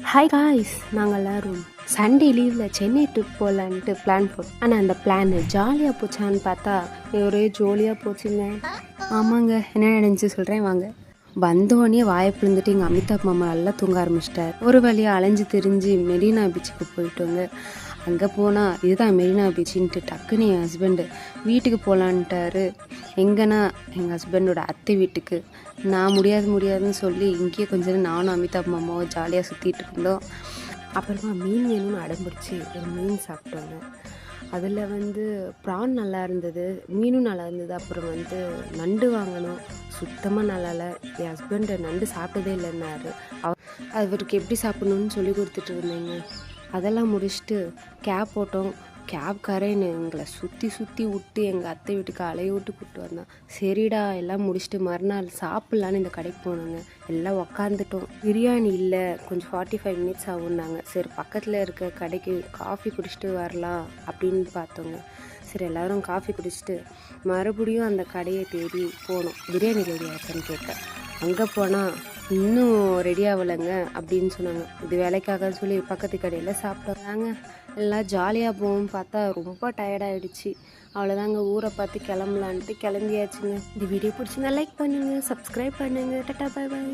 Hi guys, நாங்கள் எல்லோரும் Sunday லீவில் சென்னை ட்ரிப் போகலான்ட்டு பிளான் போட்டோம். ஆனால் அந்த பிளான் ஜாலியாக போச்சான்னு பார்த்தா ஒரே ஜோலியாக போச்சுங்க. ஆமாங்க, என்ன நடந்துச்சு சொல்கிறேன் வாங்க. வந்தோடனே வாயை பிழுந்துட்டு எங்கள் அமிதாப் மாமா நல்லா தூங்க ஆரம்பிச்சிட்டார். ஒரு வழியாக அலைஞ்சு திரிஞ்சு மெரினா பீச்சுக்கு போயிட்டோங்க. அங்கே போனால் இதுதான் மெரினா பீச்சுன்ட்டு டக்குன்னு என் ஹஸ்பண்டு வீட்டுக்கு போகலான்ட்டாரு. எங்கன்னா எங்கள் ஹஸ்பண்டோட அத்தை வீட்டுக்கு. நான் முடியாதுன்னு சொல்லி இங்கேயே கொஞ்ச நேரம் நானும் அமிதாப் மாமாவும் ஜாலியாக சுற்றிட்டு இருந்தோம். அப்புறமா மீன் வேணும்னு அடம்பிடிச்சி ஒரு மீன் சாப்பிட்டோங்க. அதில் ப்ரான் நல்லா இருந்தது, மீனும் நல்லா இருந்தது. அப்புறம் நண்டு வாங்கணும், சுத்தமாக நல்லா இல்லை. என் ஹஸ்பண்டு நண்டு சாப்பிட்டதே இல்லைன்னாரு. அவருக்கு எப்படி சாப்பிட்ணுன்னு சொல்லி கொடுத்துட்டு இருந்தேங்க. அதெல்லாம் முடிச்சுட்டு கேப் போட்டோம். கேப்காரன் எங்களை சுற்றி விட்டு எங்கள் அத்தை வீட்டுக்கு அலைய விட்டு கூப்பிட்டு வந்தான். சரிடா எல்லாம் முடிச்சுட்டு மறுநாள் சாப்பிட்லான்னு இந்த கடைக்கு போனோங்க. எல்லாம் உக்காந்துட்டோம். பிரியாணி இல்லை, கொஞ்சம் 45 மினிட்ஸ் ஆகும்னாங்க. சரி பக்கத்தில் இருக்க கடைக்கு காஃபி குடிச்சிட்டு வரலாம் அப்படின்னு பார்த்தோங்க. சரி எல்லோரும் காஃபி குடிச்சிட்டு மறுபடியும் அந்த கடையை தேடி போனோம். பிரியாணி ரெடி ஆச்சுன்னு கேட்டேன். அங்கே போனால் இன்னும் ரெடி ஆகலைங்க அப்படின்னு சொன்னாங்க. இது வேலைக்காக சொல்லி பக்கத்து கடையில் சாப்பிட்டாங்க. எல்லாம் ஜாலியாக போகும் பார்த்தா ரொம்ப டயர்டாகிடுச்சு. அவ்வளோதாங்க, ஊரை பார்த்து கிளம்பலான்ட்டு கிளம்பியாச்சுங்க. இந்த வீடியோ பிடிச்சிருந்தா லைக் பண்ணுங்கள், சப்ஸ்கிரைப் பண்ணுங்கள். டாடா, பாய் பாய்.